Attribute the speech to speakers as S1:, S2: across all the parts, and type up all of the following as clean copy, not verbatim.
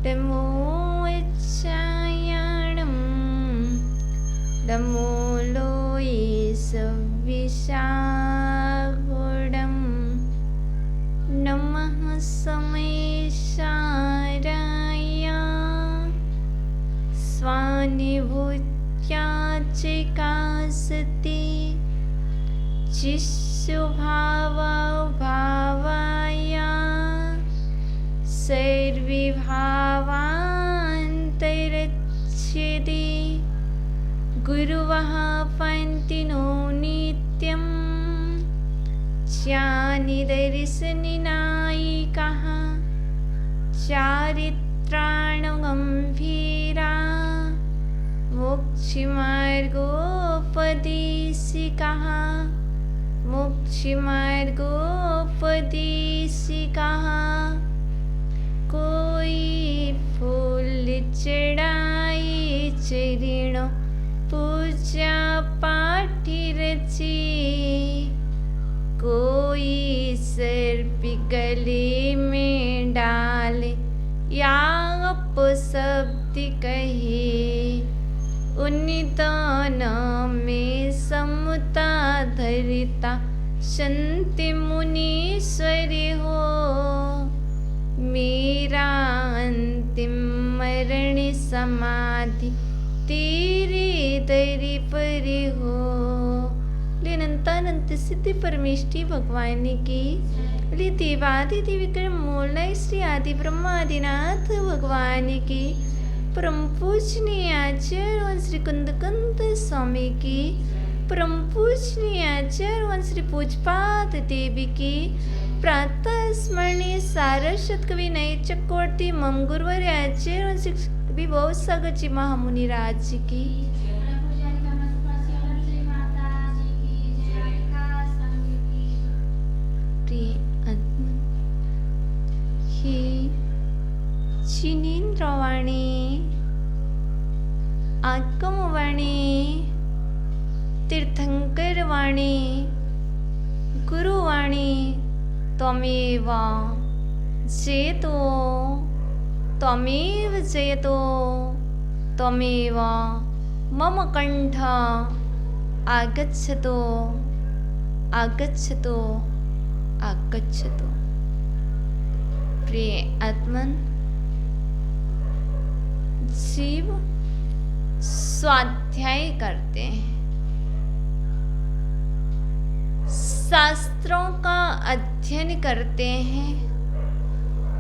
S1: नमो इच्छायाणं नमो लोये सविशागुणं नमः समेशाराय स्वानुभूत्या चिकासति चिस्सुभावभावाय सर्विभावान्तरिच्छेदि गुरुवः पन्ति नो नित्यं ज्ञानिदर्शननायिकः चारित्राणगम्भीरा मोक्षमार्गोपदेशिकः मोक्षमार्गोपदेशिकः कोई फूल चढ़ाए चरण पूजा पाठ रचे कोई सर्प गले में डाले या अपशब्द कहे उन्निदान में समता धरिता संत मुनीश्वर हो मेरा अंतिम मरण समाधि तेरे दर पर हो। अनंतानंत सिद्धि परमेष्टि भगवान की देवादिदेव विक्रम मूलय श्री आदि ब्रह्मादिनाथ भगवान की परम पूजनीय आचार्य श्री कुंदकंद स्वामी की परम पूजनीय आचार्य श्री पूजपाद देवी की प्रातः स्मरणीय सारस्वत कवि नई चक्रवर्ती मम गुरुवर आचार्य श्री विभव सागर जी महामुनि राज की चिनीन्द्रवाणी आगमवाणी तीर्थंकरवाणी गुरुवाणी त्वमेव जयतो त्वमेव जयतो त्वमेव मम कंठ आगच्छतो आगच्छतो आगच्छतो। प्रिय आत्मन जीव स्वाध्याय करते हैं, शास्त्रों का अध्ययन करते हैं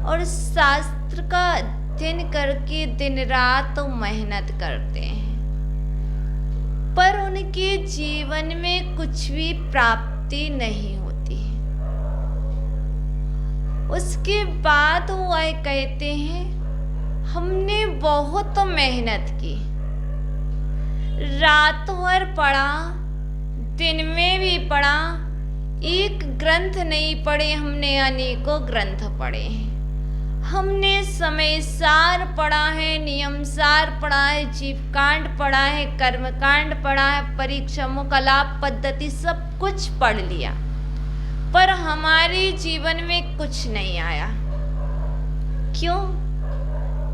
S1: और शास्त्र का अध्ययन करके दिन रात मेहनत करते हैं, पर उनके जीवन में कुछ भी प्राप्ति नहीं होती है। उसके बाद वह कहते हैं हमने बहुत मेहनत की, रात भर पढ़ा, दिन में भी पढ़ा, एक ग्रंथ नहीं पढ़े, हमने अनेकों ग्रंथ पढ़े हैं। हमने समयसार पढ़ा है, नियमसार पढ़ा है, जीवकांड पढ़ा है, कर्मकांड पढ़ा है, परीक्षा मुकलाप पद्धति सब कुछ पढ़ लिया, पर हमारे जीवन में कुछ नहीं आया। क्यों?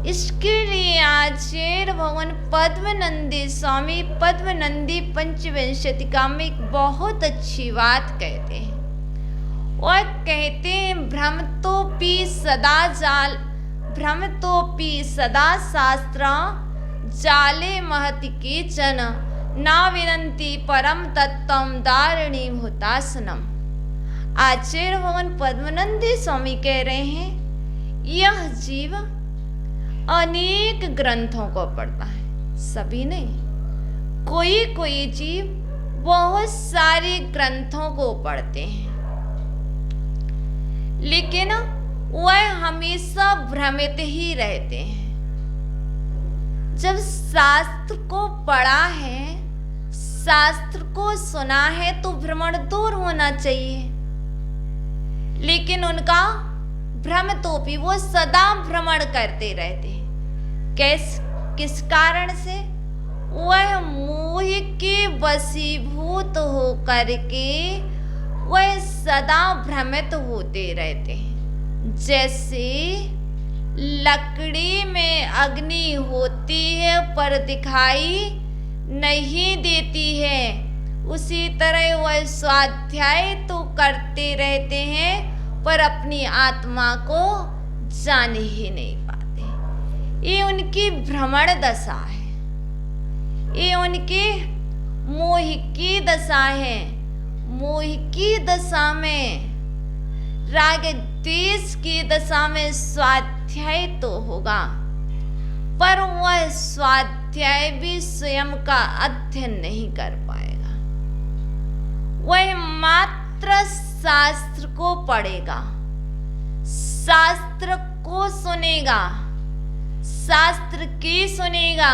S1: इसके लिए आचार्य भगवान पद्मनंदी स्वामी पद्मनंदी पंचविंशतिका में एक बहुत अच्छी बात कहते हैं। वह कहते हैं भ्रमतोपि सदा शास्त्र जाले महति केचन ना विनंती परम तत्वम दारिणी भूतासनम। आचार्य भगवान पद्मनंदी स्वामी कह रहे हैं यह जीव अनेक ग्रंथों को पढ़ता है, सभी नहीं, कोई जीव बहुत सारे ग्रंथों को पढ़ते हैं, लेकिन वह हमेशा भ्रमित ही रहते हैं। जब शास्त्र को पढ़ा है, शास्त्र को सुना है तो भ्रमण दूर होना चाहिए, लेकिन उनका भ्रमतोपि वो सदा भ्रमण करते रहते हैं। किस कारण से? वह मोह के वशीभूत होकर के वह सदा भ्रमित होते रहते हैं। जैसे लकड़ी में अग्नि होती है पर दिखाई नहीं देती है, उसी तरह वह स्वाध्याय तो करते रहते हैं पर अपनी आत्मा को जान ही नहीं पाते। ये उनकी भ्रमण दशा है, ये उनकी मोह की दशा है। मोह की दशा में, राग द्वेष की दशा में स्वाध्याय तो होगा, पर वह स्वाध्याय भी स्वयं का अध्ययन नहीं कर पाएगा। वह मात्र शास्त्र को पढ़ेगा, शास्त्र को सुनेगा, शास्त्र की सुनेगा,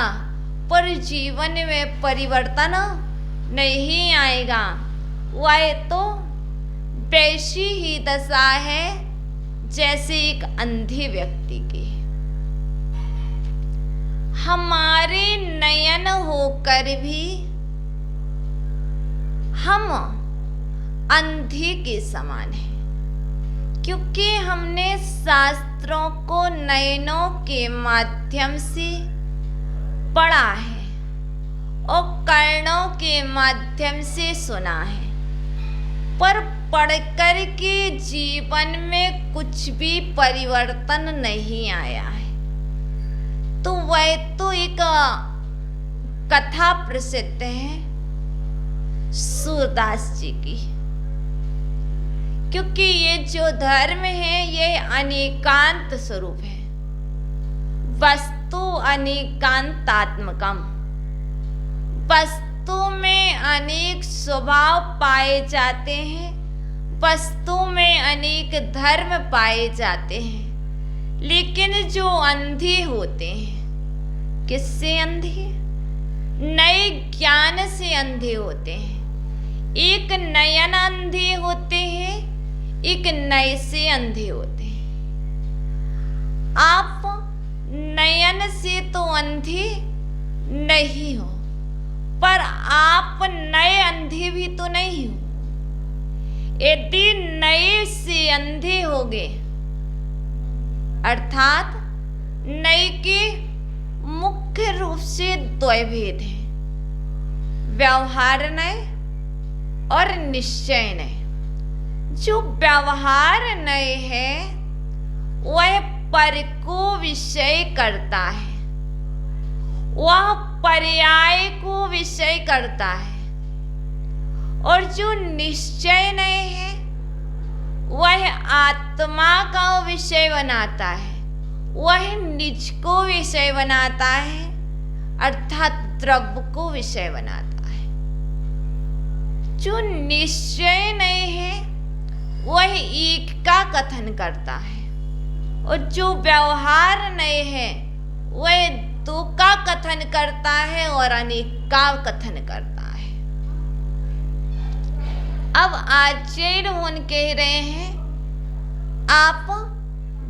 S1: पर जीवन में परिवर्तन नहीं आएगा। वह तो वैसी ही दशा है जैसे एक अंधे व्यक्ति की। हमारे नयन होकर भी हम अंधे के समान हैं, क्योंकि हमने शास्त्रों को नयनों के माध्यम से पढ़ा है और कर्णों के माध्यम से सुना है, पर पढ़कर के जीवन में कुछ भी परिवर्तन नहीं आया है। तो वह तो एक कथा प्रसिद्ध है सूरदास जी की, क्योंकि ये जो धर्म है ये अनेकांत स्वरूप है। वस्तु अनेकांतात्मकम, वस्तु में अनेक स्वभाव पाए जाते हैं, वस्तु में अनेक धर्म पाए जाते हैं, लेकिन जो अंधे होते हैं, किससे अंधे? नए ज्ञान से अंधे होते हैं। एक नयन अंधे होते हैं, एक नए से अंधे होते हैं। आप नयन से तो अंधे नहीं हो, पर आप नए अंधे भी तो नहीं हो। यदि नए से अंधे होगे, अर्थात नए के मुख्य रूप से दो भेद हैं, व्यवहार नय और निश्चय नय। जो व्यवहार नय है वह पर को विषय करता है, वह पर्याय को विषय करता है, और जो निश्चय नहीं है वह आत्मा का विषय बनाता है, वह निज को विषय बनाता है, अर्थात द्रव्य को विषय बनाता है। जो निश्चय नहीं है वह एक का कथन करता है, और जो व्यवहार नहीं है वह दो का कथन करता है और अनेक का कथन करता है। अब आचार्य मुनि कह रहे हैं, आप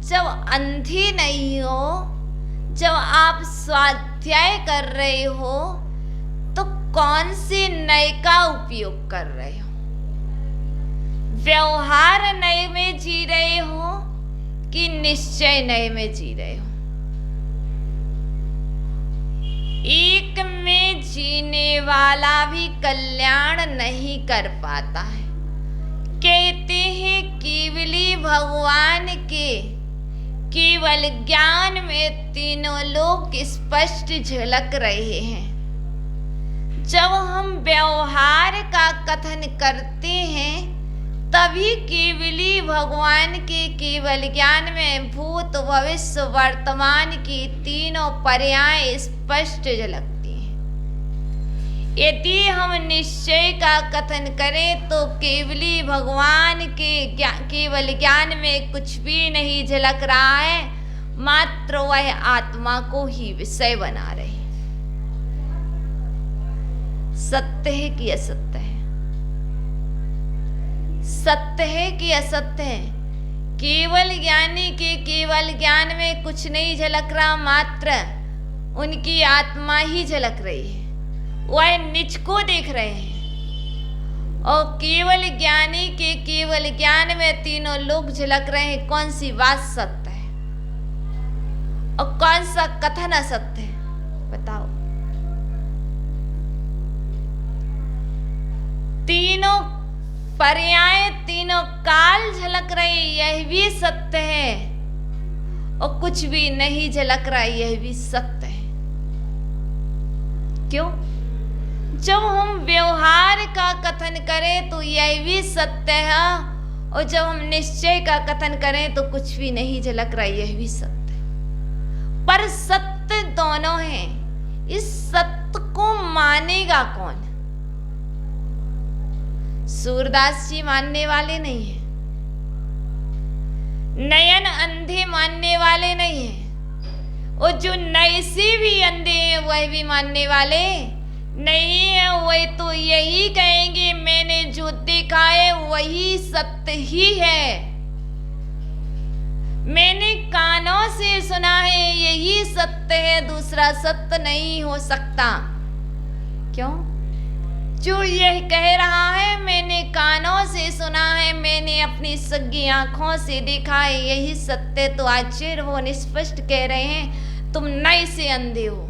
S1: जब अंधी नहीं हो, जब आप स्वाध्याय कर रहे हो, तो कौन से नए का उपयोग कर रहे हो? व्यवहार नए में जी रहे हो कि निश्चय नए में जी रहे हो? एक में जीने वाला भी कल्याण नहीं कर पाता है। कहते हैं केवली भगवान के केवल ज्ञान में तीनों लोग स्पष्ट झलक रहे हैं। जब हम व्यवहार का कथन करते हैं तभी केवली भगवान के केवल ज्ञान में भूत भविष्य वर्तमान की तीनों पर्याय स्पष्ट झलकती हैं। यदि हम निश्चय का कथन करें तो केवली भगवान के केवल ज्ञान में कुछ भी नहीं झलक रहा है, मात्र वह आत्मा को ही विषय बना रहे। सत्य है कि असत्य है? सत्य है कि असत्य है? केवल ज्ञानी के केवल ज्ञान में कुछ नहीं झलक रहा, मात्र उनकी आत्मा ही झलक रही है, वह निज को देख रहे हैं। और केवल ज्ञानी के केवल ज्ञान में तीनों लोग झलक रहे हैं। कौन सी बात सत्य है? और कौन सा कथन असत्य है? बताओ। तीनों पर्याय, तीनों काल झलक रहे, यह भी सत्य है, और कुछ भी नहीं झलक रहा, यह भी सत्य है। क्यों? जब हम व्यवहार का कथन करें तो यह भी सत्य है, और जब हम निश्चय का कथन करें तो कुछ भी नहीं झलक रहा, यह भी सत्य है। पर सत्य दोनों हैं। इस सत्य को मानेगा कौन? सूरदास जी मानने वाले नहीं है, नयन अंधे मानने वाले नहीं है, और जो नए से भी अंधे हैं वह भी मानने वाले नहीं है। वह तो यही कहेंगे मैंने जो देखा है वही सत्य ही है, मैंने कानों से सुना है यही सत्य है, दूसरा सत्य नहीं हो सकता। क्यों? जो यह कह रहा है मैंने कानों से सुना है, मैंने अपनी सगी आंखों से देखा है यही सत्य, तो आचार्य वो निस्पष्ट कह रहे हैं तुम नए से अंधे हो।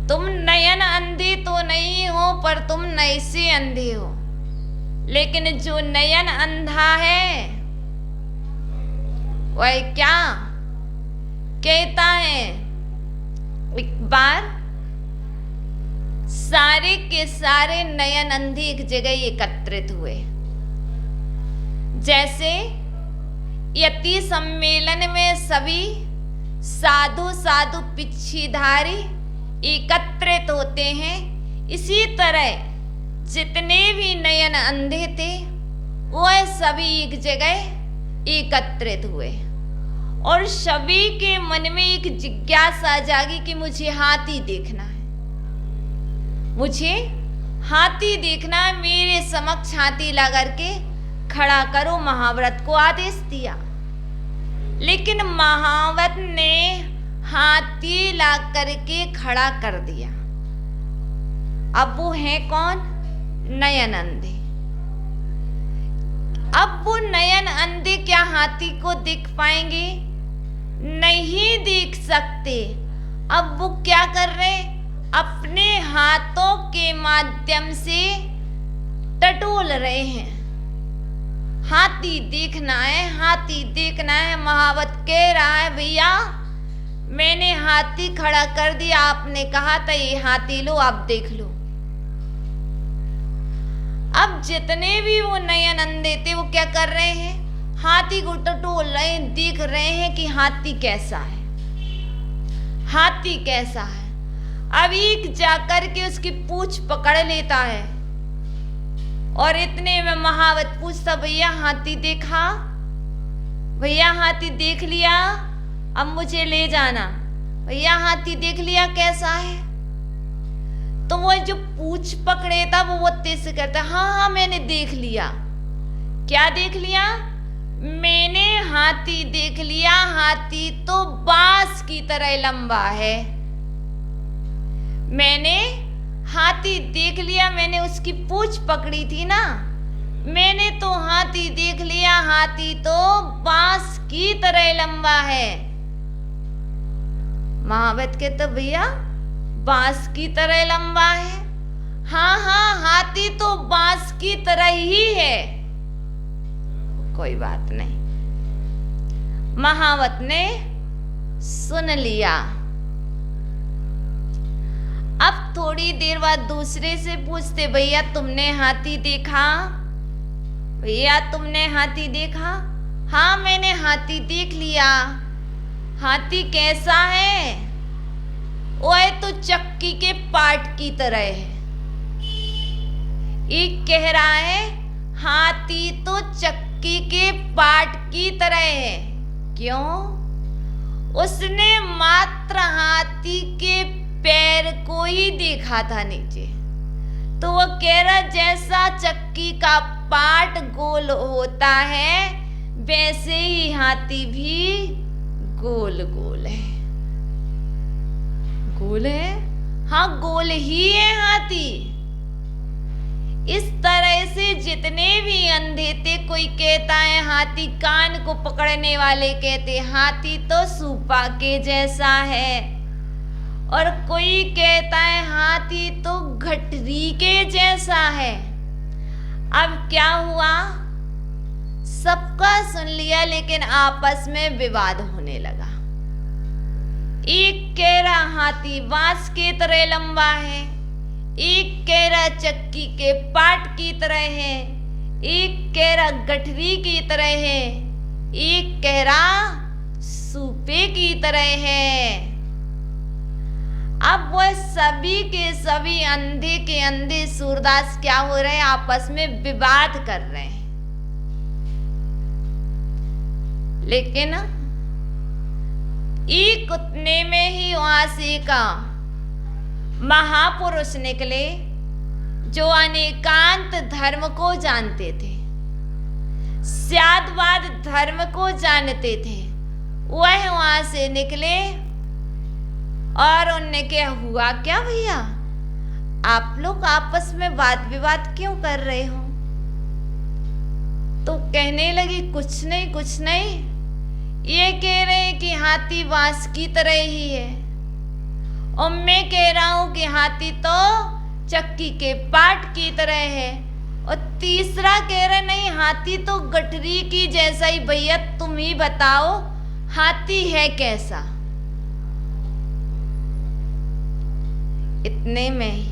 S1: तुम नयन अंधे तो नहीं हो, पर तुम नए से अंधे हो। लेकिन जो नयन अंधा है वह क्या कहता है? एक बार सारे के सारे नयन अंधे एक जगह एकत्रित हुए। जैसे यति सम्मेलन में सभी साधु साधु पिच्छीधारी एकत्रित होते हैं, इसी तरह जितने भी नयन अंधे थे वह सभी एक जगह एकत्रित हुए, और सभी के मन में एक जिज्ञासा जागी कि मुझे हाथी देखना है, मुझे हाथी देखना है, मेरे समक्ष हाथी ला करके खड़ा करो। महाव्रत को आदेश दिया, लेकिन महाव्रत ने हाथी ला करके खड़ा कर दिया। अब वो है कौन? नयन अंधे। अब वो नयन अंधे क्या हाथी को देख पाएंगे? नहीं देख सकते। अब वो क्या कर रहे? अपने हाथों के माध्यम से टटोल रहे हैं। हाथी देखना है, हाथी देखना है। महावत कह रहा है भैया मैंने हाथी खड़ा कर दिया, आपने कहा था ये हाथी लो, आप देख लो। अब जितने भी वो नयन अंधे थे वो क्या कर रहे हैं? हाथी को टटोल रहे हैं, देख रहे हैं कि हाथी कैसा है, हाथी कैसा है। अब एक जाकर के उसकी पूंछ पकड़ लेता है, और इतने में महावत पूछता भैया हाथी देखा? भैया हाथी देख लिया, अब मुझे ले जाना। भैया हाथी देख लिया कैसा है? तो वो जो पूंछ पकड़े था वो तेज से कहता हाँ हाँ मैंने देख लिया। क्या देख लिया? मैंने हाथी देख लिया, हाथी तो बांस की तरह लंबा है। मैंने हाथी देख लिया, मैंने उसकी पूंछ पकड़ी थी ना, मैंने तो हाथी देख लिया, हाथी तो बांस की तरह लंबा है। महावत कहते भैया बांस की तरह लंबा है? हाँ हाँ हाथी तो बांस की तरह ही है। कोई बात नहीं, महावत ने सुन लिया। अब थोड़ी देर बाद दूसरे से पूछते भैया तुमने हाथी देखा? भैया तुमने हाथी देखा? हाँ मैंने हाथी देख लिया। हाथी कैसा है? वह तो चक्की के पाट की तरह है। एक कह रहा है हाथी तो चक्की के पाट की तरह है। क्यों? उसने मात्र हाथी के पैर को ही देखा था नीचे, तो वो कह रहा जैसा चक्की का पाट गोल होता है वैसे ही हाथी भी गोल गोल है। गोल है? हाँ गोल ही है हाथी। इस तरह से जितने भी अंधे थे, कोई कहता है हाथी कान को पकड़ने वाले कहते हाथी तो सूपा के जैसा है, और कोई कहता है हाथी तो गठरी के जैसा है। अब क्या हुआ, सबका सुन लिया, लेकिन आपस में विवाद होने लगा। एक कह रहा हाथी बांस की तरह लंबा है, एक कह रहा चक्की के पाट की तरह है, एक कह रहा गठरी की तरह है, एक कह रहा सूपे की तरह है। अब वह सभी के सभी अंधे के अंधे सूरदास क्या हो रहे हैं, आपस में विवाद कर रहे हैं। लेकिन एक उतने में ही वहां से एक महापुरुष निकले जो अनेकांत धर्म को जानते थे, स्यादवाद धर्म को जानते थे। वह वहां से निकले और उनने क्या हुआ, क्या भैया आप लोग आपस में वाद विवाद क्यों कर रहे हो? तो कहने लगी कुछ नहीं कुछ नहीं, ये कह रहे हैं कि हाथी बांस की तरह ही है, और मैं कह रहा हूं कि हाथी तो चक्की के पाट की तरह है, और तीसरा कह रहे नहीं हाथी तो गठरी की जैसा ही। भैया तुम ही बताओ हाथी है कैसा? इतने में ही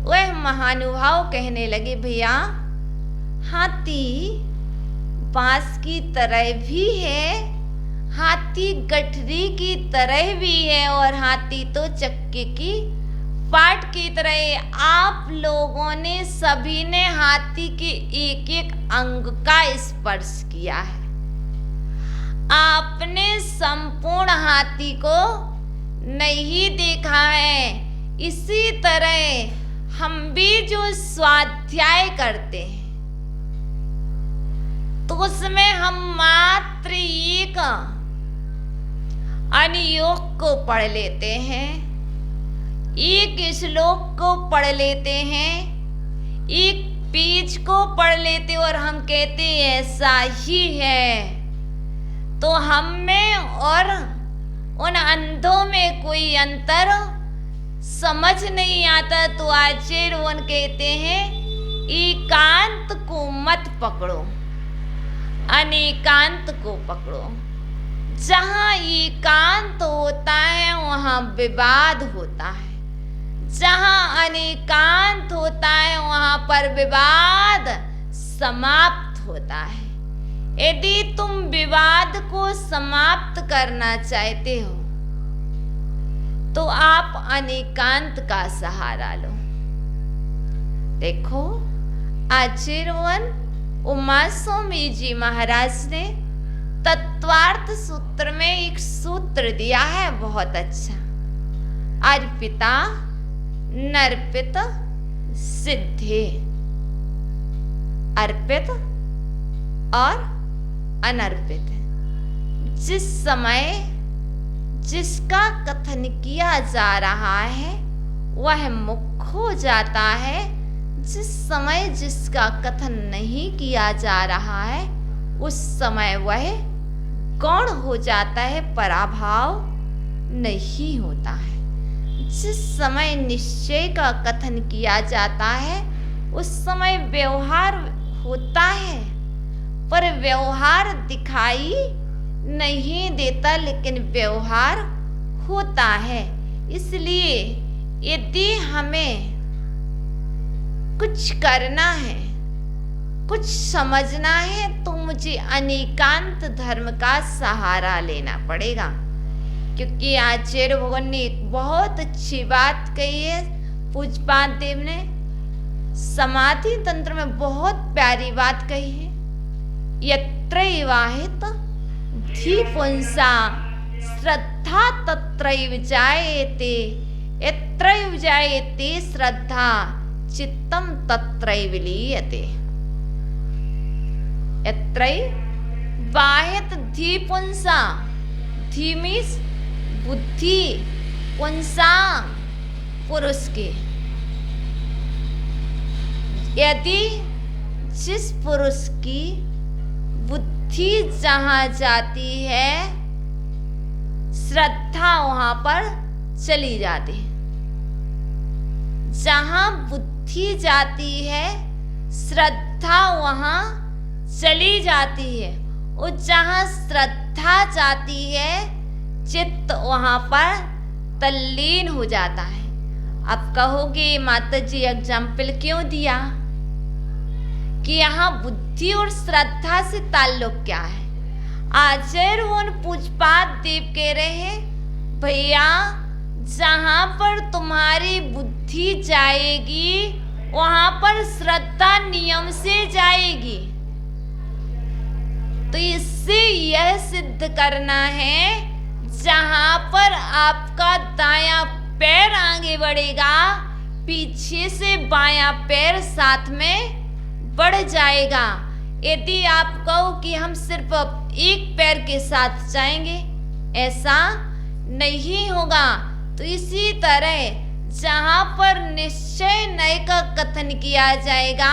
S1: वह महानुभाव कहने लगे भैया हाथी बांस की तरह भी है, हाथी गठरी की तरह भी है, और हाथी तो चक्के की पाट की तरह है। आप लोगों ने सभी ने हाथी के एक एक अंग का स्पर्श किया है, आपने संपूर्ण हाथी को नहीं देखा है। इसी तरह हम भी जो स्वाध्याय करते हैं तो उसमें हम मात्र एक अनुयोग को पढ़ लेते हैं, एक श्लोक को पढ़ लेते हैं, एक पेज को पढ़ लेते और हम कहते हैं ऐसा ही है। तो हम में और उन अंधों में कोई अंतर समझ नहीं आता। तो आचार्य वन कहते हैं एकांत को मत पकड़ो, अनेकांत को पकड़ो। जहां एकांत होता है वहां विवाद होता है, जहां अनेकांत होता है वहां पर विवाद समाप्त होता है। यदि तुम विवाद को समाप्त करना चाहते हो तो आप अनेकांत का सहारा लो। देखो आचार्य उमा स्वामी जी महाराज ने तत्वार्थ सूत्र में एक सूत्र दिया है बहुत अच्छा, अर्पिता नर्पित सिद्धे। अर्पित और अनर्पित, जिस समय जिसका कथन किया जा रहा है वह मुख्य हो जाता है, जिस समय जिसका कथन नहीं किया जा रहा है उस समय वह गौण हो जाता है, पराभाव नहीं होता है। जिस समय निश्चय का कथन किया जाता है उस समय व्यवहार होता है, पर व्यवहार दिखाई नहीं देता, लेकिन व्यवहार होता है। इसलिए यदि हमें कुछ करना है, कुछ समझना है, तो मुझे अनेकांत धर्म का सहारा लेना पड़ेगा। क्योंकि आचार्य भगवान ने एक बहुत अच्छी बात कही है, पूज्यपाद देव ने समाधि तंत्र में बहुत प्यारी बात कही है, यत्रैवाहित धीपुंसा श्रद्धा तत्रैव जायते, यत्रैव जायते श्रद्धा चित्तम तत्रैव लीयते। यत्रैवाहित धीपुंसा, धी मीन्स बुद्धि, पुंसा पुरुष के, यदि जिस पुरुष की बुद्धि जहां जाती है, श्रद्धा वहां पर चली जाती है। जहां बुद्धि जाती है, श्रद्धा वहां चली जाती है। और जहां श्रद्धा जाती है, चित्त वहां पर तल्लीन हो जाता है। अब कहोगे माता जी एग्जाम्पल क्यों दिया कि यहाँ बुद्धि और श्रद्धा से ताल्लुक क्या है? आचार्य उन पूजपात देव कह रहे हैं, भैया जहां पर तुम्हारी बुद्धि जाएगी वहां पर श्रद्धा नियम से जाएगी। तो इससे यह सिद्ध करना है, जहां पर आपका दायां पैर आगे बढ़ेगा, पीछे से बायां पैर साथ में बढ़ जाएगा। यदि आप कहो कि हम सिर्फ एक पैर के साथ जाएंगे, ऐसा नहीं होगा। तो इसी तरह जहां पर निश्चय नय का कथन किया जाएगा,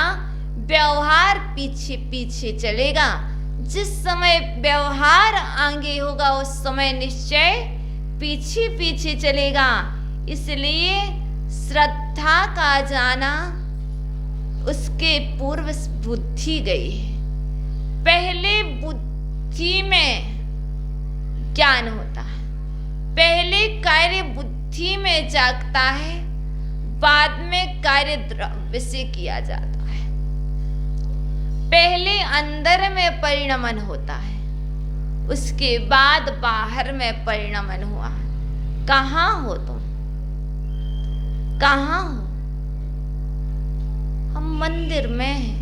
S1: व्यवहार पीछे पीछे चलेगा। जिस समय व्यवहार आगे होगा उस समय निश्चय पीछे पीछे चलेगा। इसलिए श्रद्धा का जाना उसके पूर्व बुद्धि गई है। पहले बुद्धि में ज्ञान होता है, पहले कार्य बुद्धि में जागता है, बाद में कार्य द्रव्य से किया जाता है। पहले अंदर में परिणमन होता है, उसके बाद बाहर में परिणमन हुआ। कहाँ हो तुम? कहाँ हो? हम मंदिर में हैं।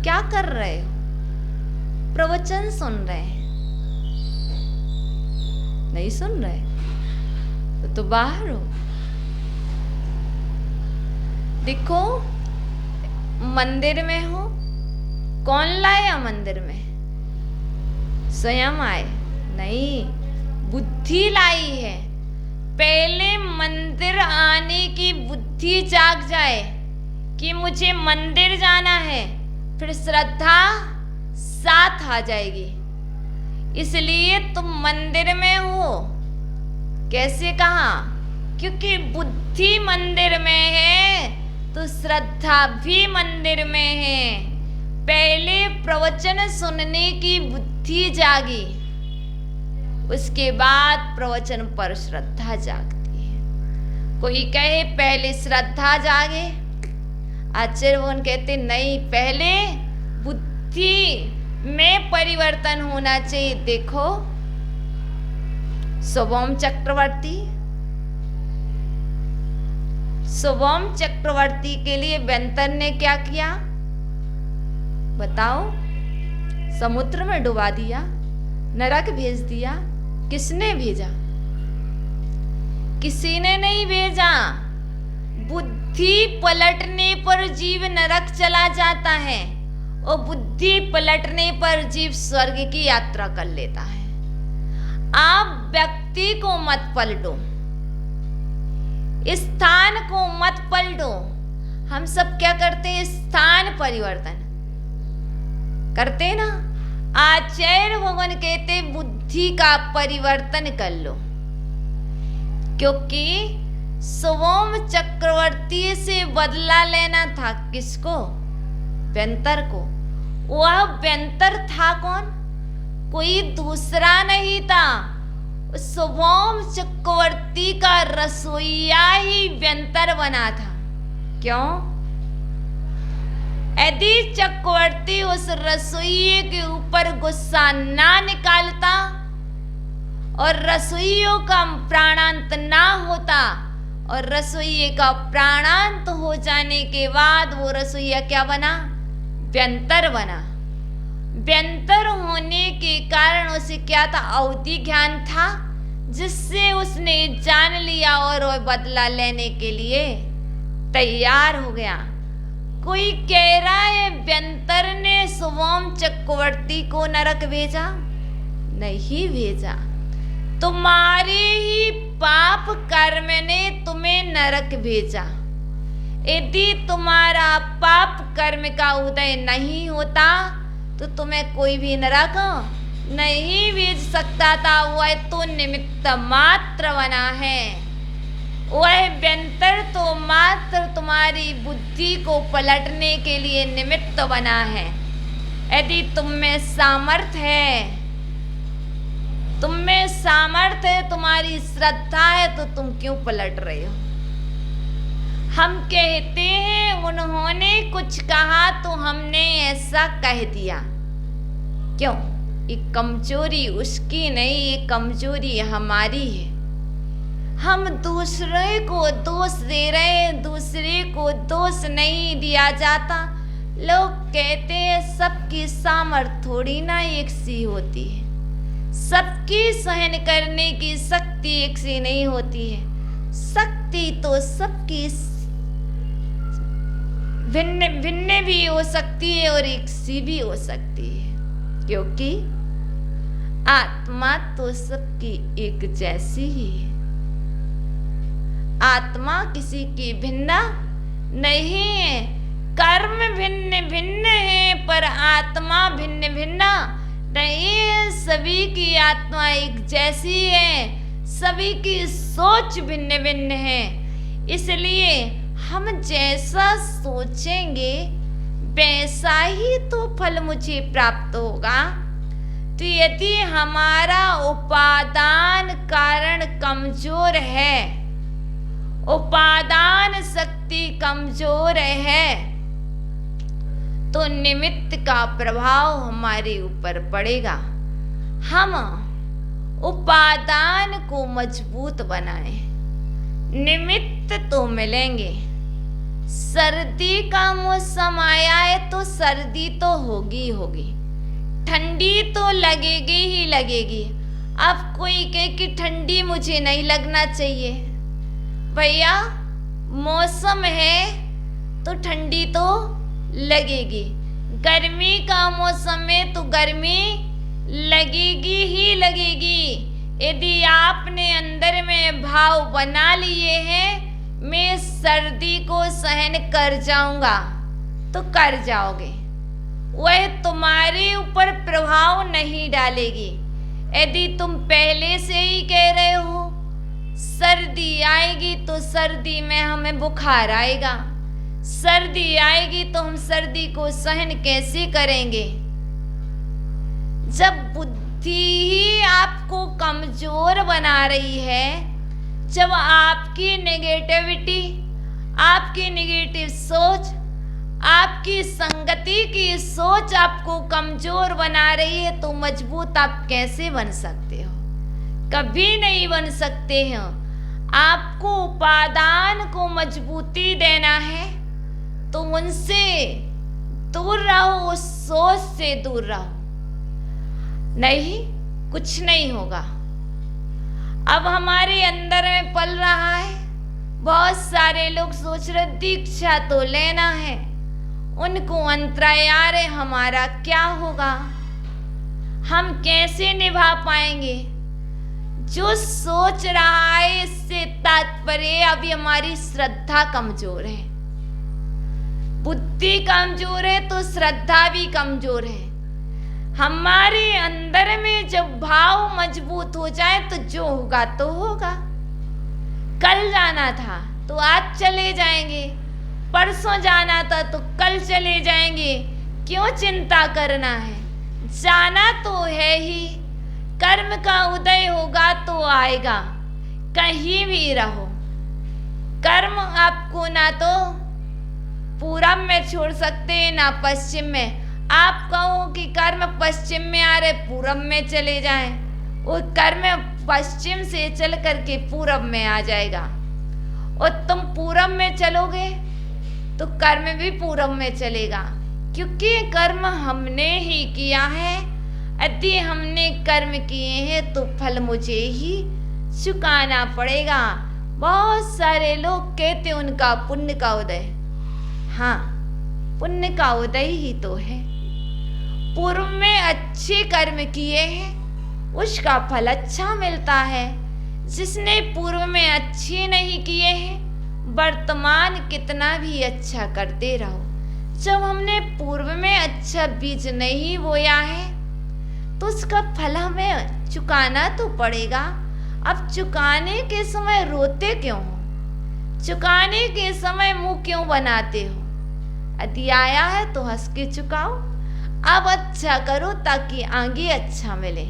S1: क्या कर रहे हो? प्रवचन सुन रहे हैं। नहीं सुन रहे तो बाहर हो। देखो मंदिर में हो, कौन लाया मंदिर में? स्वयं आए? नहीं, बुद्धि लाई है। पहले मंदिर आने की बुद्धि जाग जाए कि मुझे मंदिर जाना है, फिर श्रद्धा साथ आ जाएगी। इसलिए तुम मंदिर में हो। कैसे कहा? क्योंकि बुद्धि मंदिर में है तो श्रद्धा भी मंदिर में है। पहले प्रवचन सुनने की बुद्धि जागी, उसके बाद प्रवचन पर श्रद्धा जागती है। कोई कहे पहले श्रद्धा जागे, आचार्य वो कहते नहीं, पहले बुद्धि में परिवर्तन होना चाहिए। देखो सोवम चक्रवर्ती के लिए व्यंतर ने क्या किया बताओ? समुद्र में डुबा दिया, नरक भेज दिया। किसने भेजा? किसी ने नहीं भेजा। बुद्धि पलटने पर जीव नरक चला जाता है और बुद्धि पलटने पर जीव स्वर्ग की यात्रा कर लेता है। आप व्यक्ति को मत पलटो, स्थान को मत पलटो। हम सब क्या करते हैं? स्थान परिवर्तन करते ना। आचार्य भगवान कहते बुद्धि का परिवर्तन कर लो, क्योंकि सोवम चक्रवर्ती से बदला लेना था। किसको? व्यंतर को। वह व्यंतर था कौन? कोई दूसरा नहीं था। सोवम चक्रवर्ती का रसोइया ही व्यंतर बना था। क्यों? यदि चक्रवर्ती उस रसोइये के ऊपर गुस्सा ना निकालता और रसोइयों का प्राणांत ना होता, और रसोइये का प्राणांत हो जाने के बाद वो रसोइया क्या बना? व्यंतर बना। व्यंतर होने के कारण उसे क्या था? अवधि ज्ञान था, जिससे उसने जान लिया और वह बदला लेने के लिए तैयार हो गया। कोई कह रहा है व्यंतर ने सोवम चक्रवर्ती को नरक भेजा? नहीं भेजा। तुम्हारे ही पाप कर्म ने तुम्हें नरक भेजा। यदि तुम्हारा पाप कर्म का उदय नहीं होता तो तुम्हें कोई भी नरक नहीं भेज सकता था। वह तो निमित्त मात्र बना है, वह व्यंतर तो मात्र तुम्हारी बुद्धि को पलटने के लिए निमित्त बना है। यदि तुम में सामर्थ्य है, तुम में सामर्थ्य है, तुम्हारी श्रद्धा है, तो तुम क्यों पलट रहे हो? हम कहते हैं उन्होंने कुछ कहा तो हमने ऐसा कह दिया। क्यों? ये कमजोरी उसकी नहीं, ये कमजोरी हमारी है। हम दूसरे को दोष दे रहे हैं, दूसरे को दोष नहीं दिया जाता। लोग कहते हैं सबकी सामर्थ्य थोड़ी ना एक सी होती है, सबकी सहन करने की शक्ति एक सी नहीं होती है। शक्ति तो सबकी भिन्न भिन्न भी हो सकती है और एक सी भी हो सकती है, क्योंकि आत्मा तो सबकी एक जैसी ही है। आत्मा किसी की भिन्न नहीं है। कर्म भिन्न भिन्न है पर आत्मा भिन्न भिन्न नहीं है। सभी की आत्मा एक जैसी है, सभी की सोच भिन्न भिन्न है। इसलिए हम जैसा सोचेंगे वैसा ही तो फल मुझे प्राप्त होगा। तो यदि हमारा उपादान कारण कमजोर है, उपादान शक्ति कमजोर है, तो निमित्त का प्रभाव हमारे ऊपर पड़ेगा। हम उपादान को मजबूत बनाएं, निमित्त तो मिलेंगे। सर्दी का मौसम आया है तो सर्दी तो होगी होगी, ठंडी तो लगेगी ही लगेगी। अब कोई कहे कि ठंडी मुझे नहीं लगना चाहिए, भैया मौसम है तो ठंडी तो लगेगी। गर्मी का मौसम है तो गर्मी लगेगी ही लगेगी। यदि आपने अंदर में भाव बना लिए हैं मैं सर्दी को सहन कर जाऊंगा, तो कर जाओगे, वह तुम्हारे ऊपर प्रभाव नहीं डालेगी। यदि तुम पहले से ही कह रहे हो सर्दी आएगी तो सर्दी में हमें बुखार आएगा, सर्दी आएगी तो हम सर्दी को सहन कैसे करेंगे? जब बुद्धि ही आपको कमजोर बना रही है, जब आपकी नेगेटिविटी, आपकी नेगेटिव सोच, आपकी संगति की सोच आपको कमजोर बना रही है, तो मजबूत आप कैसे बन सकते हो? कभी नहीं बन सकते हो। आपको उपादान को मजबूती देना है तो उनसे दूर रहो, उस सोच से दूर रहो, नहीं कुछ नहीं होगा। अब हमारे अंदर में पल रहा है, बहुत सारे लोग सोच रहे दीक्षा तो लेना है, उनको अंतरायार है, हमारा क्या होगा, हम कैसे निभा पाएंगे? जो सोच रहा है इससे तात्पर्य अभी हमारी श्रद्धा कमजोर है। बुद्धि कमजोर है तो श्रद्धा भी कमजोर है। हमारे अंदर में जब भाव मजबूत हो जाए तो जो होगा तो होगा। कल जाना था तो आज चले जाएंगे, परसों जाना था तो कल चले जाएंगे, क्यों चिंता करना है? जाना तो है ही, कर्म का उदय होगा तो आएगा। कहीं भी रहो, कर्म आपको ना तो पूरब में छोड़ सकते हैं ना पश्चिम में। आप कहो कि कर्म पश्चिम में आ रहे, पूरब में चले जाएं, वो कर्म पश्चिम से चल करके पूरब में आ जाएगा। और तुम पूरब में चलोगे तो कर्म भी पूरब में चलेगा, क्योंकि कर्म हमने ही किया है। यदि हमने कर्म किए हैं तो फल मुझे ही चुकाना पड़ेगा। बहुत सारे लोग कहते उनका पुण्य का उदय, हाँ पुण्य का उदय ही तो है। पूर्व में अच्छे कर्म किए हैं उसका फल अच्छा मिलता है। जिसने पूर्व में अच्छे नहीं किए हैं वर्तमान कितना भी अच्छा करते रहो, जब हमने पूर्व में अच्छा बीज नहीं बोया है तो उसका फल हमें चुकाना तो पड़ेगा। अब चुकाने के समय रोते क्यों हो? चुकाने के समय मुंह क्यों बनाते हो? यदि आया है तो हंस के चुकाओ। अब अच्छा करो ताकि आगे अच्छा मिले।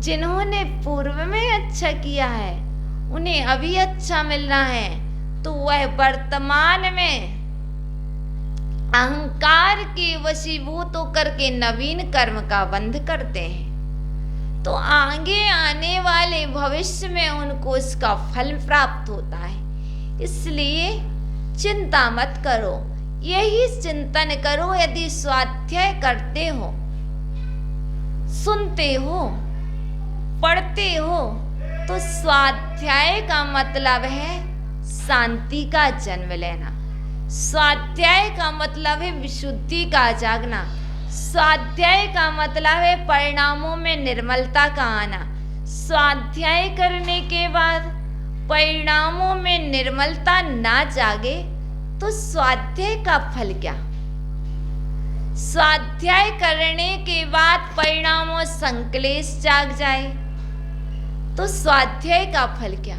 S1: जिन्होंने पूर्व में अच्छा किया है उन्हें अभी अच्छा मिलना है, तो वह वर्तमान में अहंकार के वशीभूत होकर के नवीन कर्म का बंध करते हैं, तो आगे आने वाले भविष्य में उनको इसका फल प्राप्त होता है। इसलिए चिंता मत करो, यही चिंतन करो। यदि स्वाध्याय करते हो, सुनते हो, पढ़ते हो, तो स्वाध्याय का मतलब है शांति का जन्म लेना। स्वाध्याय का मतलब है विशुद्धि का जागना। स्वाध्याय का मतलब है परिणामों में निर्मलता का आना। स्वाध्याय करने के बाद परिणामों में निर्मलता ना जागे तो स्वाध्याय का फल क्या? स्वाध्याय करने के बाद परिणामों संक्लेश जाग जाए तो स्वाध्याय का फल क्या?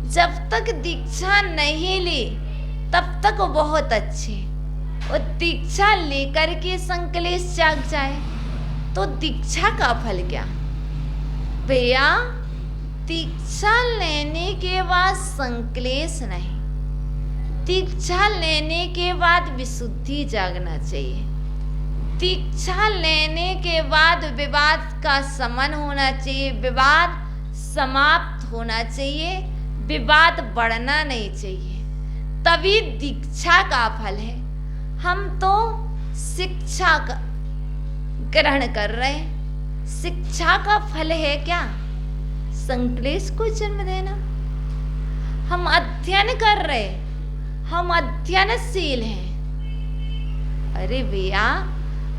S1: जब तक दीक्षा नहीं ली तब तक बहुत अच्छे, और दीक्षा लेकर के संक्लेश जाग जाए तो दीक्षा का फल क्या? भैया, दीक्षा लेने के बाद संक्लेश नहीं, दीक्षा लेने के बाद विशुद्धि जागना चाहिए। दीक्षा लेने के बाद विवाद का शमन होना चाहिए, विवाद समाप्त होना चाहिए, विवाद बढ़ना नहीं चाहिए, तभी दीक्षा का फल है। हम तो शिक्षा का ग्रहण कर रहे हैं, शिक्षा का फल है क्या? संक्लेश को जन्म देना। हम अध्ययन कर रहे, हम अध्ययनशील हैं। अरे भैया,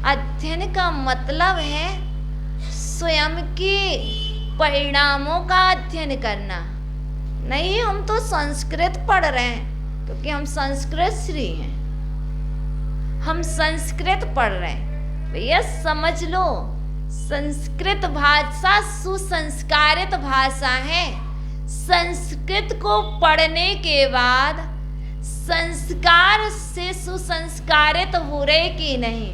S1: अध्ययन का मतलब है स्वयं के परिणामों का अध्ययन करना। नहीं, हम तो संस्कृत पढ़ रहे हैं क्योंकि हम संस्कृत श्री हैं, हम संस्कृत पढ़ रहे हैं। भैया समझ लो, संस्कृत भाषा सुसंस्कारित भाषा है। संस्कृत को पढ़ने के बाद संस्कार से सुसंस्कारित हो रहे कि नहीं?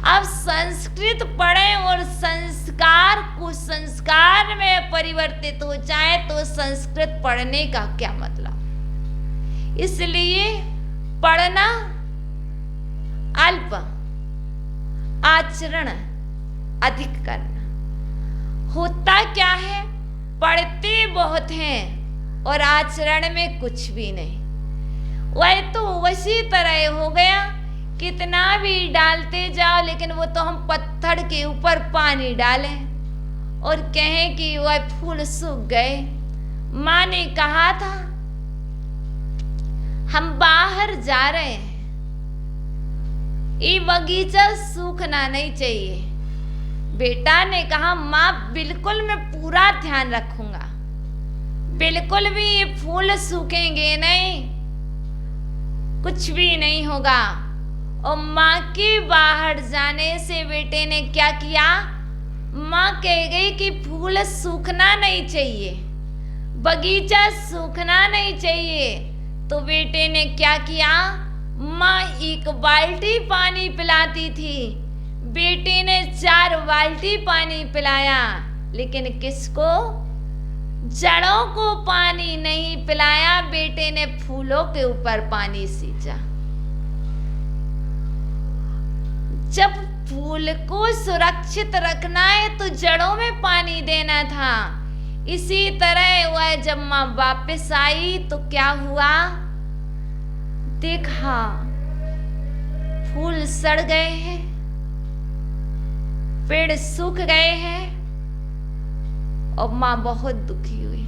S1: अब संस्कृत पढ़ें और संस्कार कुसंस्कार में परिवर्तित हो जाए तो संस्कृत पढ़ने का क्या मतलब? इसलिए पढ़ना अल्प, आचरण अधिक करना। होता क्या है, पढ़ते बहुत हैं और आचरण में कुछ भी नहीं। वह तो उसी तरह हो गया, कितना भी डालते जाओ, लेकिन वो तो हम पत्थर के ऊपर पानी डालें और कहें कि वह फूल सूख गए। माँ ने कहा था हम बाहर जा रहे हैं, ये बगीचा सूखना नहीं चाहिए। बेटा ने कहा माँ बिल्कुल मैं पूरा ध्यान रखूंगा, बिल्कुल भी ये फूल सूखेंगे नहीं, कुछ भी नहीं होगा। और माँ के बाहर जाने से बेटे ने क्या किया? माँ कह गई कि फूल सूखना नहीं चाहिए, बगीचा सूखना नहीं चाहिए, तो बेटे ने क्या किया? माँ एक बाल्टी पानी पिलाती थी, बेटे ने 4 बाल्टी पानी पिलाया, लेकिन किसको? जड़ों को पानी नहीं पिलाया, बेटे ने फूलों के ऊपर पानी सींचा। जब फूल को सुरक्षित रखना है तो जड़ों में पानी देना था। इसी तरह वह जब माँ वापस आई तो क्या हुआ? देखा फूल सड़ गए हैं, पेड़ सूख गए हैं, और माँ बहुत दुखी हुई।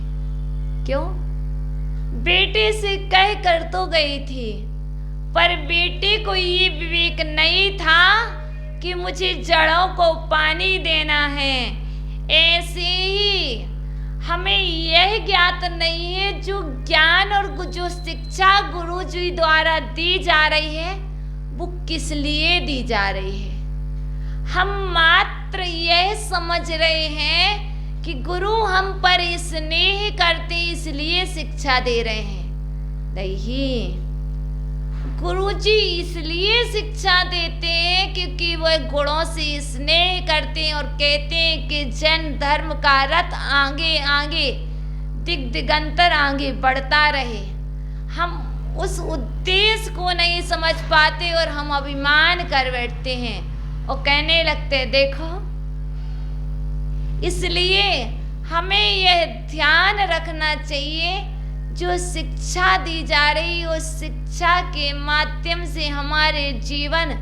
S1: क्यों? बेटे से कह कर तो गई थी, पर बेटे को ये विवेक नहीं था कि मुझे जड़ों को पानी देना है। ऐसे ही हमें यह ज्ञात बात नहीं है। जो ज्ञान और जो शिक्षा गुरु जी द्वारा दी जा रही है वो किस लिए दी जा रही है। हम मात्र यह समझ रहे हैं कि गुरु हम पर स्नेह करते इसलिए शिक्षा दे रहे हैं। नहीं, गुरुजी इसलिए शिक्षा देते हैं क्योंकि वह गुणों से स्नेह करते हैं और कहते हैं कि जैन धर्म का रथ आगे आगे दिगंतर आगे बढ़ता रहे। हम उस उद्देश्य को नहीं समझ पाते और हम अभिमान कर बैठते हैं और कहने लगते देखो। इसलिए हमें यह ध्यान रखना चाहिए जो शिक्षा दी जा रही उस शिक्षा के माध्यम से हमारे जीवन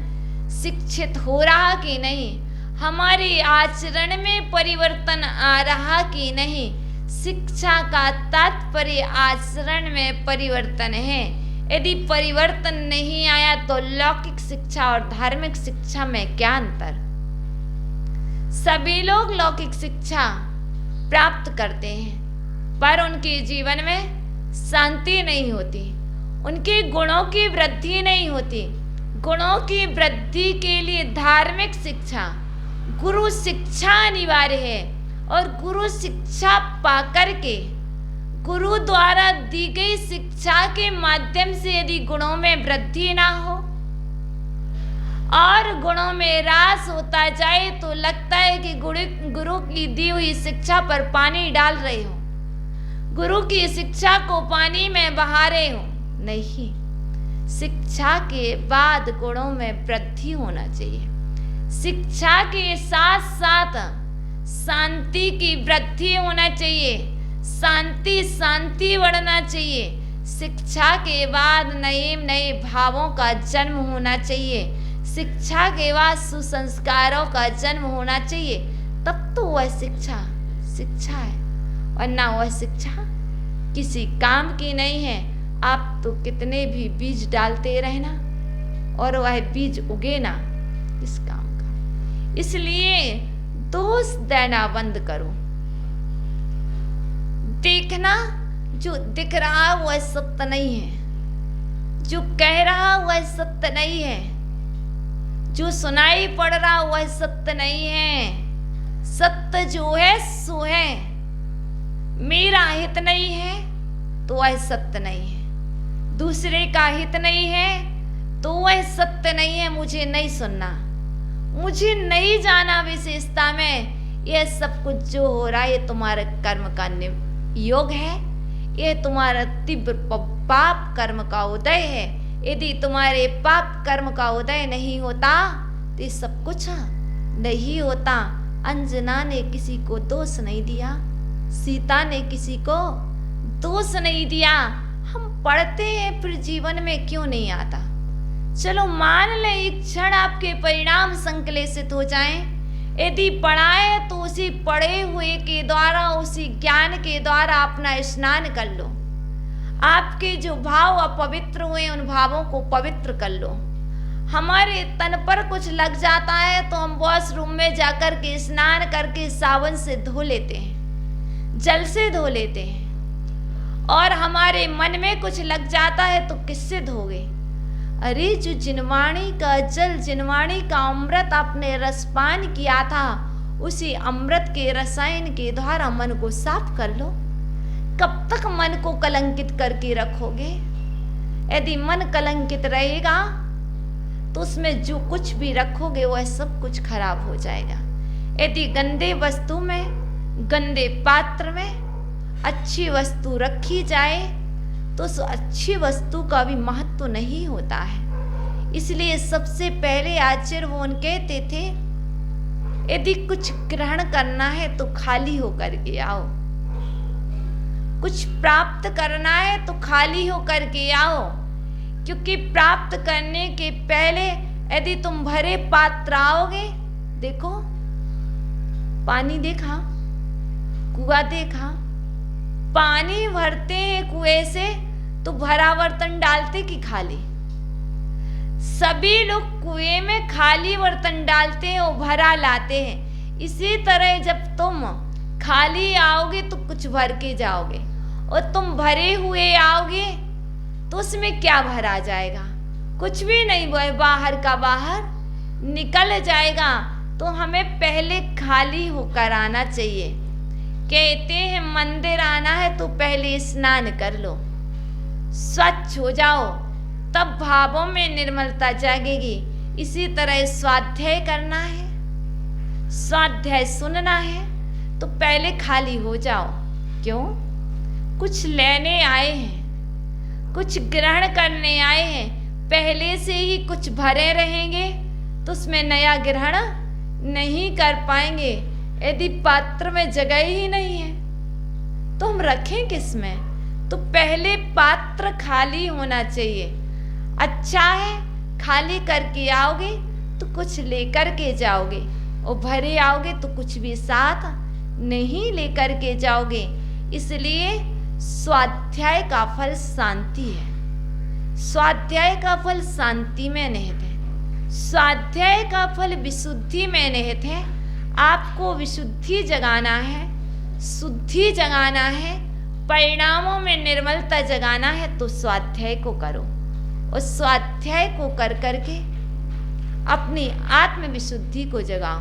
S1: शिक्षित हो रहा कि नहीं, हमारे आचरण में परिवर्तन आ रहा कि नहीं। शिक्षा का तात्पर्य आचरण में परिवर्तन है। यदि परिवर्तन नहीं आया तो लौकिक शिक्षा और धार्मिक शिक्षा में क्या अंतर। सभी लोग लौकिक शिक्षा प्राप्त करते हैं पर उनके जीवन में शांति नहीं होती, उनके गुणों की वृद्धि नहीं होती। गुणों की वृद्धि के लिए धार्मिक शिक्षा, गुरु शिक्षा अनिवार्य है और गुरु शिक्षा पाकर के, गुरु द्वारा दी गई शिक्षा के माध्यम से यदि गुणों में वृद्धि ना हो और गुणों में ह्रास होता जाए तो लगता है कि गुरु की दी हुई शिक्षा पर पानी डाल रहे हो, गुरु की शिक्षा को पानी में बहा रहे हो। नहीं, शिक्षा के बाद गुणों में वृद्धि होना चाहिए। शिक्षा के साथ साथ शांति की वृद्धि होना चाहिए, शांति बढ़ना चाहिए। शिक्षा के बाद नए नए भावों का जन्म होना चाहिए, शिक्षा के बाद सुसंस्कारों का जन्म होना चाहिए। तब तो वह शिक्षा है, वरना वह शिक्षा किसी काम की नहीं है। आप तो कितने भी बीज डालते रहना और वह बीज उगे ना इस काम का। इसलिए दोष देना बंद करो। देखना जो दिख रहा वह सत्य नहीं है, जो कह रहा वह सत्य नहीं है, जो सुनाई पड़ रहा वह सत्य नहीं है। सत्य जो है सो है। मेरा हित नहीं है तो वह सत्य नहीं है, दूसरे का हित नहीं है तो वह सत्य नहीं है। मुझे नहीं सुनना, मुझे नहीं जाना विशेषता में। यह सब कुछ जो हो रहा है ये तुम्हारे कर्म का योग है, यह तुम्हारा तीव्र पाप कर्म का उदय है। यदि तुम्हारे पाप कर्म का उदय नहीं होता तो ये सब कुछ नहीं होता। अंजना ने किसी को दोष नहीं दिया, सीता ने किसी को दोष नहीं दिया। हम पढ़ते हैं फिर जीवन में क्यों नहीं आता। चलो मान ले एक क्षण आपके परिणाम संश्लेषित हो जाएं। यदि पढ़ाए तो उसी पढ़े हुए के द्वारा, उसी ज्ञान के द्वारा अपना स्नान कर लो। आपके जो भाव अपवित्र हुए उन भावों को पवित्र कर लो। हमारे तन पर कुछ लग जाता है तो हम वॉशरूम में जाकर के स्नान करके साबुन से धो लेते हैं, जल से धो लेते हैं। और हमारे मन में कुछ लग जाता है तो किससे धोगे। अरे जो जिनवाणी का जल, जिनवाणी का अमृत आपने रसपान किया था, उसी अमृत के रसायन के द्वारा मन को साफ कर लो। कब तक मन को कलंकित करके रखोगे। यदि मन कलंकित रहेगा तो उसमें जो कुछ भी रखोगे वह सब कुछ खराब हो जाएगा। यदि गंदे वस्तु में, गंदे पात्र में अच्छी वस्तु रखी जाए तो उस अच्छी वस्तु का भी महत्व नहीं होता है। इसलिए सबसे पहले आचार्य वो कहते थे यदि कुछ ग्रहण करना है तो खाली होकर के आओ, कुछ प्राप्त करना है तो खाली होकर के आओ। क्योंकि प्राप्त करने के पहले यदि तुम भरे पात्र आओगे, देखो पानी देखा, कुआं देखा, पानी भरते हैं कुएं से तो भरा बर्तन डालते कि खाली। सभी लोग कुएं में खाली बर्तन डालते हैं और भरा लाते हैं। इसी तरह जब तुम खाली आओगे तो कुछ भर के जाओगे और तुम भरे हुए आओगे तो उसमें क्या भरा जाएगा? कुछ भी नहीं, वह बाहर का बाहर निकल जाएगा। तो हमें पहले खाली होकर आना चाहिए। कहते हैं मंदिर आना है तो पहले स्नान कर लो, स्वच्छ हो जाओ, तब भावों में निर्मलता जागेगी। इसी तरह स्वाध्याय करना है, स्वाध्याय सुनना है तो पहले खाली हो जाओ। क्यों? कुछ लेने आए हैं, कुछ ग्रहण करने आए हैं। पहले से ही कुछ भरे रहेंगे तो उसमें नया ग्रहण नहीं कर पाएंगे। यदि पात्र में जगह ही नहीं है तो हम रखें किस में? तो पहले पात्र खाली होना चाहिए। अच्छा है, खाली करके आओगे तो कुछ लेकर के जाओगे, और भरे आओगे तो कुछ भी साथ नहीं लेकर के जाओगे। इसलिए स्वाध्याय का फल शांति है। स्वाध्याय का फल शांति में निहित है। स्वाध्याय का फल विशुद्धि में निहित है। आपको विशुद्धि जगाना है, शुद्धि जगाना है, परिणामों में निर्मलता जगाना है तो स्वाध्याय को करो। और स्वाध्याय को कर करके अपनी आत्म विशुद्धि को जगाओ।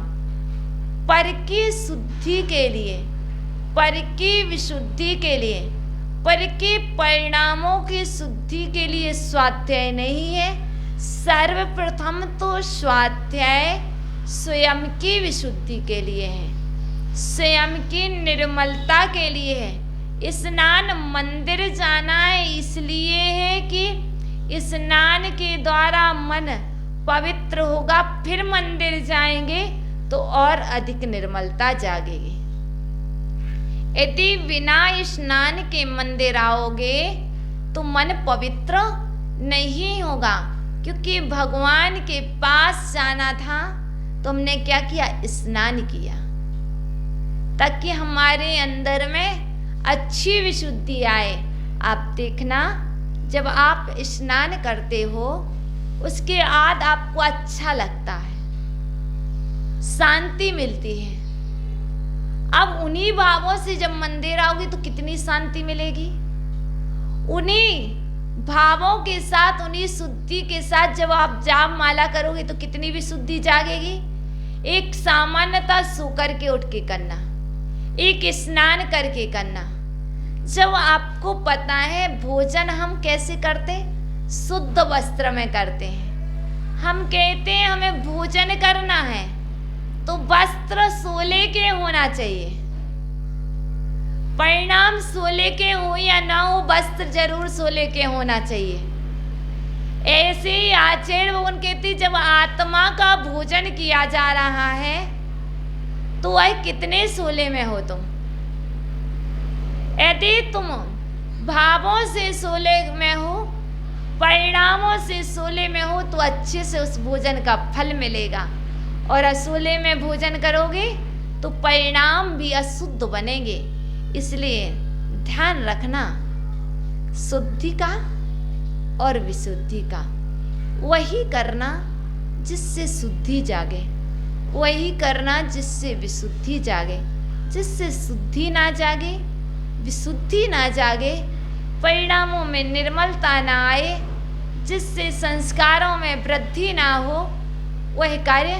S1: पर की शुद्धि के लिए, पर की विशुद्धि के लिए, पर के परिणामों की शुद्धि के लिए स्वाध्याय नहीं है। सर्वप्रथम तो स्वाध्याय स्वयं की विशुद्धि के लिए है, स्वयं की निर्मलता के लिए है। स्नान मंदिर जाना है इसलिए है कि स्नान के द्वारा मन पवित्र होगा, फिर मंदिर जाएंगे तो और अधिक निर्मलता जागेगी। यदि बिना स्नान के मंदिर आओगे तो मन पवित्र नहीं होगा, क्योंकि भगवान के पास जाना था तो हमने क्या किया? स्नान किया, ताकि हमारे अंदर में अच्छी विशुद्धि आए। आप देखना, जब आप स्नान करते हो उसके बाद आपको अच्छा लगता है, शांति मिलती है। अब उन्हीं भावों से जब मंदिर आओगे तो कितनी शांति मिलेगी। उन्हीं भावों के साथ, उन्हीं शुद्धि के साथ जब आप जाप माला करोगे तो कितनी भी शुद्धि जागेगी। एक सामान्यता सो करके उठ के करना, एक स्नान करके करना। जब आपको पता है भोजन हम कैसे करते, शुद्ध वस्त्र में करते हैं। हम कहते हैं हमें भोजन करना है तो वस्त्र सोले के होना चाहिए। परिणाम सोले के हो या ना हो, वस्त्र जरूर सोले के होना चाहिए। ऐसे ही आचार्य भगवान कहती, जब आत्मा का भोजन किया जा रहा है तो वह कितने सोले में हो तुम। यदि तुम भावों से सोले में हो, परिणामों से सोले में हो तो अच्छे से उस भोजन का फल मिलेगा। और असोले में भोजन करोगे तो परिणाम भी अशुद्ध बनेंगे। इसलिए ध्यान रखना शुद्धि का और विशुद्धि का। वही करना जिससे शुद्धि जागे, वही करना जिससे विशुद्धि जागे। जिससे शुद्धि ना जागे, विशुद्धि ना जागे, परिणामों में निर्मलता ना आए, जिससे संस्कारों में वृद्धि ना हो, वह कार्य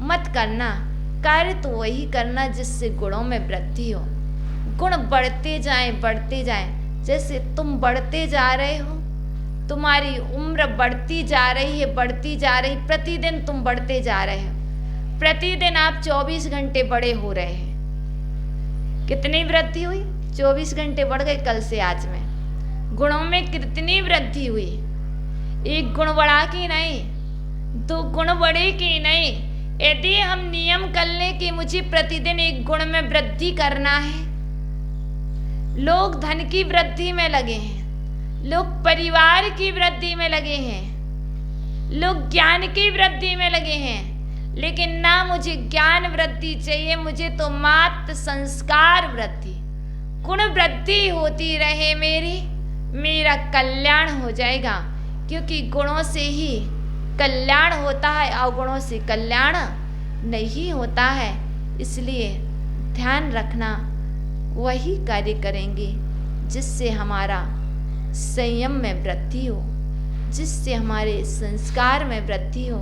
S1: मत करना। कार्य तो वही करना जिससे गुणों में वृद्धि हो। गुण बढ़ते जाएं, बढ़ते जाएं। जैसे तुम बढ़ते जा रहे हो, तुम्हारी उम्र बढ़ती जा रही है, बढ़ती जा रही, प्रतिदिन तुम बढ़ते जा रहे हो। प्रतिदिन आप 24 घंटे बड़े हो रहे हैं। कितनी वृद्धि हुई? 24 घंटे बढ़ गए कल से आज में। गुणों में कितनी वृद्धि हुई? एक गुण बढ़ा कि नहीं, 2 गुण बढ़े कि नहीं। यदि हम नियम कर लें कि मुझे प्रतिदिन 1 गुण में वृद्धि करना है, लोग धन की वृद्धि में लगे हैं, लोग परिवार की वृद्धि में लगे हैं, लोग ज्ञान की वृद्धि में लगे हैं, लेकिन ना मुझे ज्ञान वृद्धि चाहिए, मुझे तो मात्र संस्कार वृद्धि, गुण वृद्धि होती रहे मेरा कल्याण हो जाएगा। क्योंकि गुणों से ही कल्याण होता है, अवगुणों से कल्याण नहीं होता है। इसलिए ध्यान रखना, वही कार्य करेंगे जिससे हमारा संयम में वृद्धि हो, जिससे हमारे संस्कार में वृद्धि हो,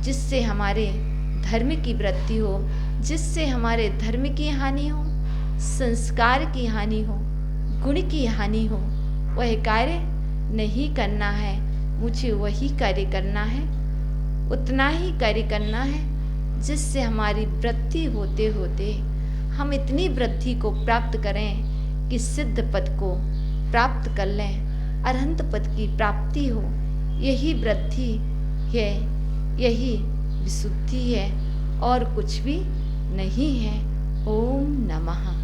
S1: जिससे हमारे धर्म की वृद्धि हो, जिससे हमारे धर्म की हानि हो, संस्कार की हानि हो, गुण की हानि हो। वह कार्य नहीं करना है, मुझे वही कार्य करना है, उतना ही कार्य करना है जिससे हमारी वृद्धि होते होते हम इतनी वृद्धि को प्राप्त करें कि सिद्ध पद को प्राप्त कर लें, अरहंत पद की प्राप्ति हो। यही वृद्धि है, यही विशुद्धि है और कुछ भी नहीं है। ओम नमः।